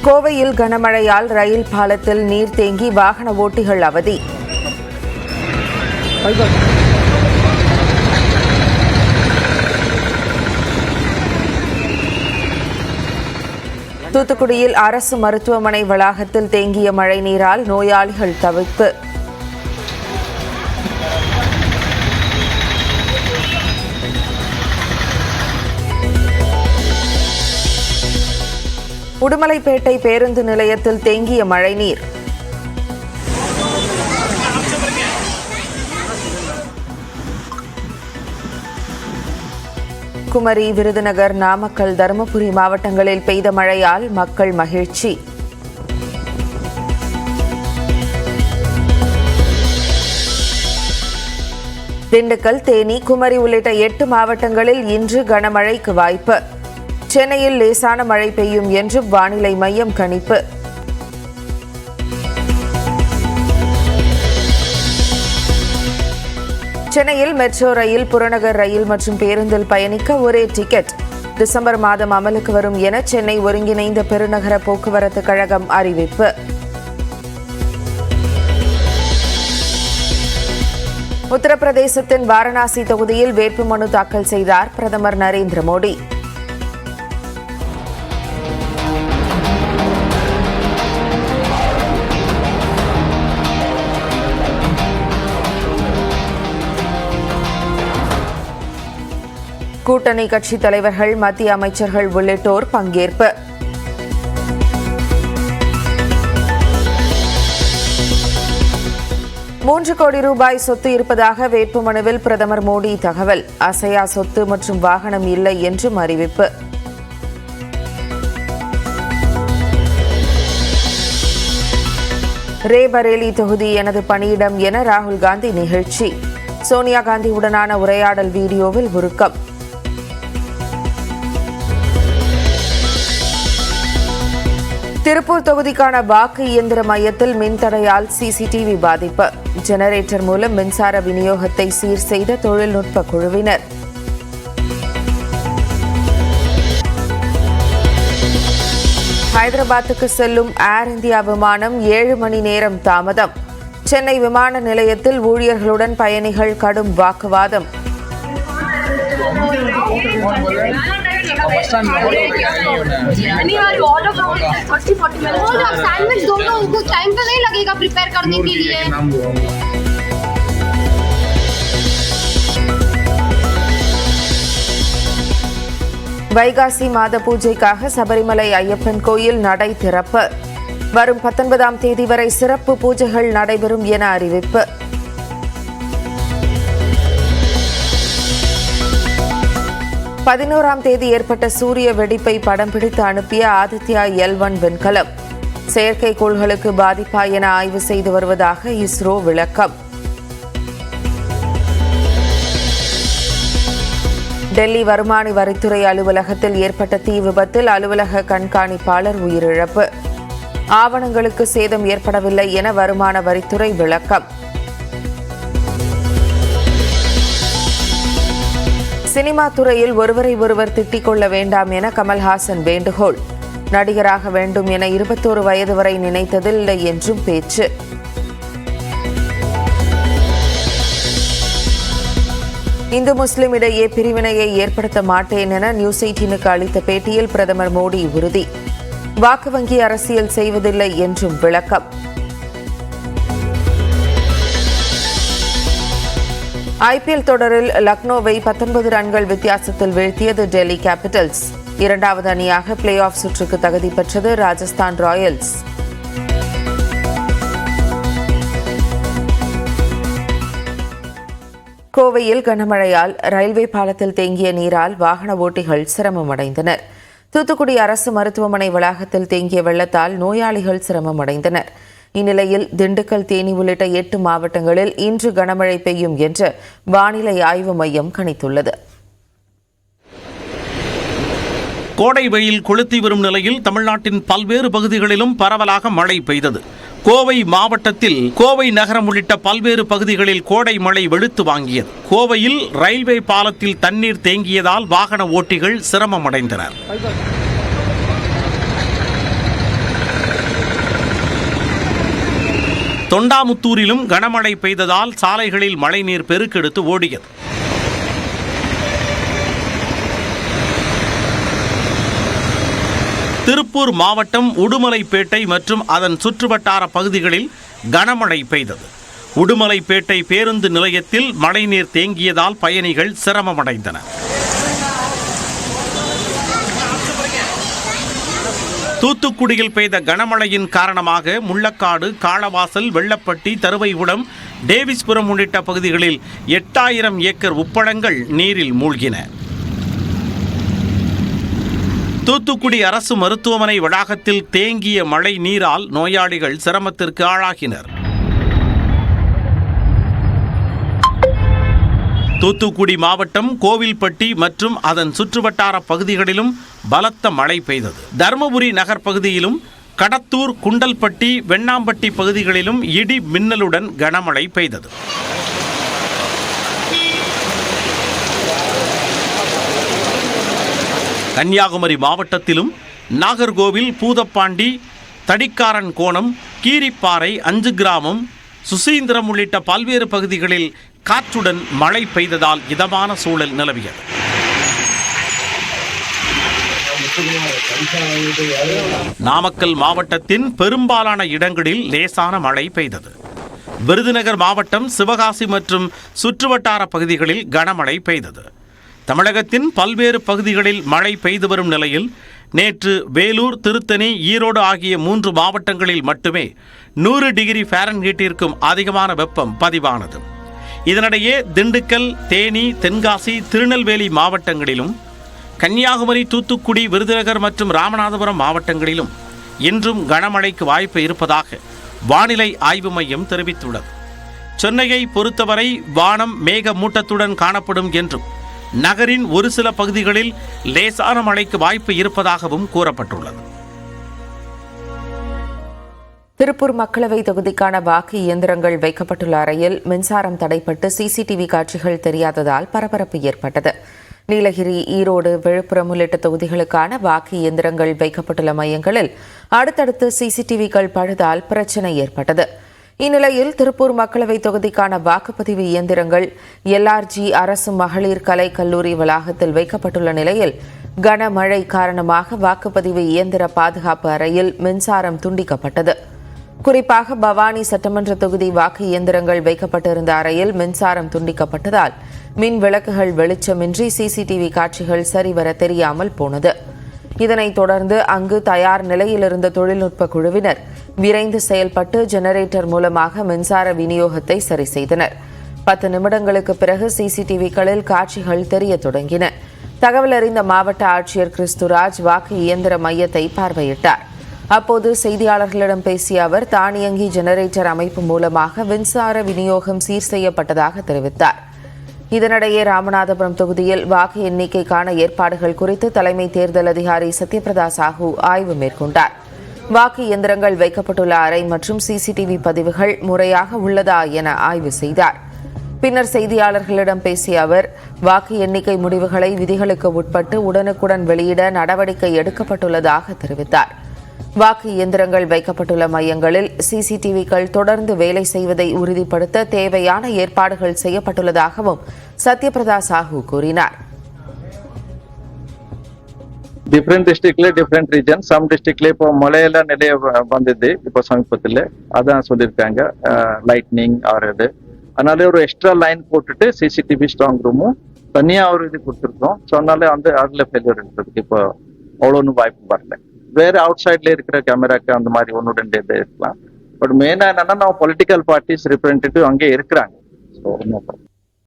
கோவையில் கனமழையால் ரயில் பாலத்தில் நீர் தேங்கி வாகன ஓட்டிகள் அவதி. தூத்துக்குடியில் அரசு மருத்துவமனை வளாகத்தில் தேங்கிய மழைநீரால் நோயாளிகள் தவிப்பு. உடுமலைப்பேட்டை பேருந்து நிலையத்தில் தேங்கிய மழைநீர். குமரி, விருதுநகர், நாமக்கல், தருமபுரி மாவட்டங்களில் பெய்த மழையால் மக்கள் மகிழ்ச்சி. திண்டுக்கல், தேனி, குமரி உள்ளிட்ட 8 மாவட்டங்களில் இன்று கனமழைக்கு வாய்ப்பு. சென்னையில் லேசான மழை பெய்யும் என்று வானிலை மையம் கணிப்பு. சென்னையில் மெட்ரோ ரயில், புறநகர் ரயில் மற்றும் பேருந்தில் பயணிக்க ஒரே டிக்கெட் டிசம்பர் மாதம் அமலுக்கு வரும் என சென்னை ஒருங்கிணைந்த பெருநகர போக்குவரத்து கழகம் அறிவிப்பு. உத்தரப்பிரதேசத்தின் வாரணாசி தொகுதியில் வேட்புமனு தாக்கல் செய்தார் பிரதமர் நரேந்திர மோடி. கூட்டணி கட்சித் தலைவர்கள், மத்திய அமைச்சர்கள் உள்ளிட்டோர் பங்கேற்பு. $3 கோடி சொத்து இருப்பதாக வேட்புமனுவில் பிரதமர் மோடி தகவல். அசையா சொத்து மற்றும் வாகனம் இல்லை என்றும் அறிவிப்பு. ரேபரேலி தொகுதி எனது பணியிடம் என ராகுல் காந்தி நிகழ்ச்சி. சோனியா காந்தியுடனான உரையாடல் வீடியோவில் உருக்கம். திருப்பூர் தொகுதிக்கான வாக்கு இயந்திர மையத்தில் மின்தடையால் சிசிடிவி பாதிப்பு. ஜெனரேட்டர் மூலம் மின்சார விநியோகத்தை சீர் செய்த தொழில்நுட்ப குழுவினர். ஹைதராபாத்துக்கு செல்லும் ஏர் இந்தியா விமானம் 7 மணி நேரம் தாமதம். சென்னை விமான நிலையத்தில் ஊழியர்களுடன் பயணிகள் கடும் வாக்குவாதம். வைகாசி மாத பூஜைக்காக சபரிமலை ஐயப்பன் கோயில் நடை திறப்பு. வரும் 19ஆம் தேதி வரை சிறப்பு பூஜைகள் நடைபெறும் என அறிவிப்பு. பதினோராம் தேதி ஏற்பட்ட சூரிய வெடிப்பை படம் பிடித்து அனுப்பிய ஆதித்யா L1 விண்கலம். செயற்கைக்கோள்களுக்கு பாதிப்பா என ஆய்வு செய்து வருவதாக இஸ்ரோ விளக்கம். டெல்லி வருமான வரித்துறை அலுவலகத்தில் ஏற்பட்ட தீ விபத்தில் அலுவலக கண்காணிப்பாளர் உயிரிழப்பு. ஆவணங்களுக்கு சேதம் ஏற்படவில்லை என வருமான வரித்துறை விளக்கம். சினிமா துறையில் ஒருவரை ஒருவர் திட்டிக் கொள்ள வேண்டாம் என கமல்ஹாசன் வேண்டுகோள். நடிகராக வேண்டும் என 21 வயது வரை நினைத்ததில்லை என்றும் பேச்சு. இந்து முஸ்லிம் இடையே பிரிவினையை ஏற்படுத்த மாட்டேன் என நியூஸ் 18க்கு அளித்த பேட்டியில் பிரதமர் மோடி உறுதி. வாக்கு வங்கி அரசியல் செய்வதில்லை என்றும் விளக்கம். ஐபிஎல் தொடரில் லக்னோவை 19 ரன்கள் வித்தியாசத்தில் வீழ்த்தியது டெல்லி கேபிட்டல்ஸ். 2வது அணியாக பிளே ஆஃப் சுற்றுக்கு தகுதி பெற்றது ராஜஸ்தான் ராயல்ஸ். கோவையில் கனமழையால் ரயில்வே பாலத்தில் தேங்கிய நீரால் வாகன ஓட்டிகள் சிரமமடைந்தனர். தூத்துக்குடி அரசு மருத்துவமனை வளாகத்தில் தேங்கிய வெள்ளத்தால் நோயாளிகள் சிரமமடைந்தனர். இந்நிலையில் திண்டுக்கல், தேனி உள்ளிட்ட 8 மாவட்டங்களில் இன்று கனமழை பெய்யும் என்று வானிலை ஆய்வு மையம் கணித்துள்ளது. கோடை வெயில் கொளுத்தி வரும் நிலையில் தமிழ்நாட்டின் பல்வேறு பகுதிகளிலும் பரவலாக மழை பெய்தது. கோவை மாவட்டத்தில் கோவை நகரம் உள்ளிட்ட பல்வேறு பகுதிகளில் கோடை மழை வெளுத்து வாங்கியது. கோவையில் ரயில்வே பாலத்தில் தண்ணீர் தேங்கியதால் வாகன ஓட்டிகள் சிரமமடைந்தனர். தொண்டாமுத்தூரிலும் கனமழை பெய்ததால் சாலைகளில் மழைநீர் பெருக்கெடுத்து ஓடியது. திருப்பூர் மாவட்டம் உடுமலைப்பேட்டை மற்றும் அதன் சுற்றுவட்டார பகுதிகளில் கனமழை பெய்தது. உடுமலைப்பேட்டை பேருந்து நிலையத்தில் மழைநீர் தேங்கியதால் பயணிகள் சிரமமடைந்தனர். தூத்துக்குடியில் பெய்த கனமழையின் காரணமாக முள்ளக்காடு, காளவாசல், வெள்ளப்பட்டி, தருவைகுளம், டேவிஸ்புரம் உள்ளிட்ட பகுதிகளில் 8000 ஏக்கர் உப்பளங்கள் நீரில் மூழ்கின. தூத்துக்குடி அரசு மருத்துவமனை வளாகத்தில் தேங்கிய மழை நீரால் நோயாளிகள் சிரமத்திற்கு ஆளாகினர். தூத்துக்குடி மாவட்டம் கோவில்பட்டி மற்றும் அதன் சுற்றுவட்டார பகுதிகளிலும் பலத்த மழை பெய்தது. தருமபுரி நகர் பகுதியிலும் கடத்தூர், குண்டல்பட்டி, வெண்ணாம்பட்டி பகுதிகளிலும் இடி மின்னலுடன் கனமழை பெய்தது. கன்னியாகுமரி மாவட்டத்திலும் நாகர்கோவில், பூதப்பாண்டி, தடிக்காரன் கோணம், கீரிப்பாறை, 5 கிராமம், சுசீந்திரம் உள்ளிட்ட பல்வேறு பகுதிகளில் காற்றுடன் மழை பெய்ததால் இதமான சூழல் நிலவியது. நாமக்கல் மாவட்டத்தின் பெரும்பாலான இடங்களில் லேசான மழை பெய்தது. விருதுநகர் மாவட்டம், சிவகாசி மற்றும் சுற்றுவட்டார பகுதிகளில் கனமழை பெய்தது. தமிழகத்தின் பல்வேறு பகுதிகளில் மழை பெய்து வரும் நிலையில் நேற்று வேலூர், திருத்தணி, ஈரோடு ஆகிய 3 மாவட்டங்களில் மட்டுமே 100 டிகிரி ஃபாரன்ஹீட்டிற்கும் அதிகமான வெப்பம் பதிவானது. இதனிடையே திண்டுக்கல், தேனி, தென்காசி, திருநெல்வேலி மாவட்டங்களிலும், கன்னியாகுமரி, தூத்துக்குடி, விருதுநகர் மற்றும் ராமநாதபுரம் மாவட்டங்களிலும் இன்றும் கனமழைக்கு வாய்ப்பு இருப்பதாக வானிலை ஆய்வு மையம் தெரிவித்துள்ளது. சென்னையை பொறுத்தவரை வானம் மேக மூட்டத்துடன் காணப்படும் என்றும் நகரின் ஒரு சில பகுதிகளில் லேசான மழைக்கு வாய்ப்பு இருப்பதாகவும் கூறப்பட்டுள்ளது. திருப்பூர் மக்களவை தொகுதிக்கான வாக்கு இயந்திரங்கள் வைக்கப்பட்டுள்ள அறையில் மின்சாரம் தடைப்பட்டு சிசிடிவி காட்சிகள் தெரியாததால் பரபரப்பு ஏற்பட்டது. நீலகிரி, ஈரோடு, விழுப்புரம் உள்ளிட்ட தொகுதிகளுக்கான வாக்கு இயந்திரங்கள் வைக்கப்பட்டுள்ள மையங்களில் அடுத்தடுத்து சிசிடிவிகள் பழுதால் பிரச்சினை ஏற்பட்டது. இந்நிலையில் திருப்பூர் மக்களவை தொகுதிக்கான வாக்குப்பதிவு இயந்திரங்கள் எல்ஆர்ஜி அரசு மகளிர் கலை கல்லூரி வளாகத்தில் வைக்கப்பட்டுள்ள நிலையில் கனமழை காரணமாக வாக்குப்பதிவு இயந்திர பாதுகாப்பு அறையில் மின்சாரம் துண்டிக்கப்பட்டது. குறிப்பாக பவானி சட்டமன்ற தொகுதி வாக்கு இயந்திரங்கள் வைக்கப்பட்டிருந்த அறையில் மின்சாரம் துண்டிக்கப்பட்டதால் மின் விளக்குகள் வெளிச்சமின்றி சிசிடிவி காட்சிகள் சரிவர தெரியாமல் போனது. இதனைத் தொடர்ந்து அங்கு தயார் நிலையில் இருந்த தொழில்நுட்ப குழுவினர் விரைந்து செயல்பட்டு ஜெனரேட்டர் மூலமாக மின்சார விநியோகத்தை சரி செய்தனர். 10 நிமிடங்களுக்கு பிறகு சிசிடிவிகளில் காட்சிகள் தெரிய தொடங்கின. தகவல் அறிந்த மாவட்ட ஆட்சியர் கிறிஸ்துராஜ் வாக்கு இயந்திர மையத்தை பார்வையிட்டார். அப்போது செய்தியாளர்களிடம் பேசிய அவர் தானியங்கி ஜெனரேட்டர் அமைப்பு மூலமாக மின்சார விநியோகம் சீர் செய்யப்பட்டதாக தெரிவித்தார். இதனிடையே ராமநாதபுரம் தொகுதியில் வாக்கு எண்ணிக்கைக்கான ஏற்பாடுகள் குறித்து தலைமை தேர்தல் அதிகாரி சத்யபிரதா சாஹூ ஆய்வு மேற்கொண்டார். வாக்கு இயந்திரங்கள் வைக்கப்பட்டுள்ள அறை மற்றும் சிசிடிவி பதிவுகள் முறையாக உள்ளதா என ஆய்வு செய்தார். பின்னர் செய்தியாளர்களிடம் பேசிய அவர் வாக்கு எண்ணிக்கை முடிவுகளை விதிகளுக்கு உட்பட்டு உடனுக்குடன் வெளியிட நடவடிக்கை எடுக்கப்பட்டுள்ளதாக தெரிவித்தார். வாக்கு இயந்திரங்கள் வைக்கப்பட்டுள்ள மையங்களில் சிசிடிவிகள் தொடர்ந்து வேலை செய்வதை உறுதிப்படுத்த தேவையான ஏற்பாடுகள் செய்யப்பட்டுள்ளதாகவும் சத்யபிரதா சாஹூ கூறினார். டிஃப்ரெண்ட் டிஸ்ட்ரிக்ட்ல டிஃப்ரெண்ட் ரீஜன், சம் டிஸ்ட்ரிக்ட்ல இப்போ மழையெல்லாம் நிறைய வந்தது இப்போ சமீபத்தில், அதான் சொல்லியிருக்காங்க லைட்னிங் ஆறுது. அதனால ஒரு எக்ஸ்ட்ரா லைன் போட்டுட்டு சிசிடிவி ஸ்ட்ராங் ரூமும் தனியாக ஒரு இது கொடுத்துருக்கோம். ஸோ அதனால அதில் ஃபெயிலியர் இருக்கிறதுக்கு இப்போ அவ்வளோன்னு வாய்ப்பு வரல. வேற அவுட் சைட்ல இருக்கிற கேமராக்கு அந்த மாதிரி ஒன்று 2 இருக்கலாம். பட் மெயினா என்னன்னா நம்ம பொலிட்டிக்கல் பார்ட்டிஸ் ரிப்ரஸன்டேட்டிவ் அங்கே இருக்கிறாங்க. ஸோ